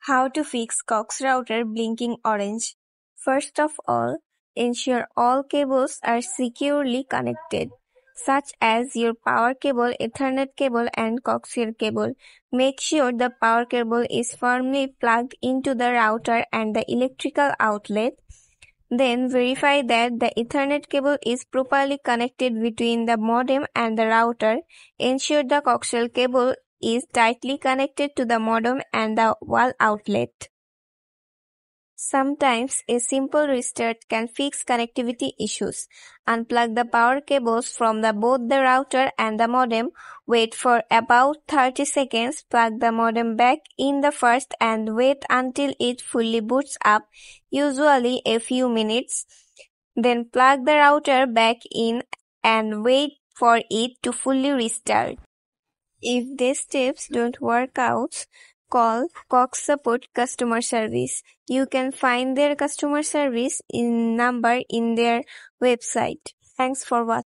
How to fix Cox router blinking orange. First of all, ensure all cables are securely connected, such as your power cable, Ethernet cable, and coaxial cable. Make sure the power cable is firmly plugged into the router and the electrical outlet. Then verify that the Ethernet cable is properly connected between the modem and the router. Ensure the coaxial cable is tightly connected to the modem and the wall outlet. Sometimes a simple restart can fix connectivity issues. Unplug the power cables from both the router and the modem. Wait for about 30 seconds. Plug the modem back in the first and wait until it fully boots up, usually a few minutes. Then plug the router back in and wait for it to fully restart. If these steps don't work out, call Cox Support Customer Service. You can find their customer service number in their website. Thanks for watching.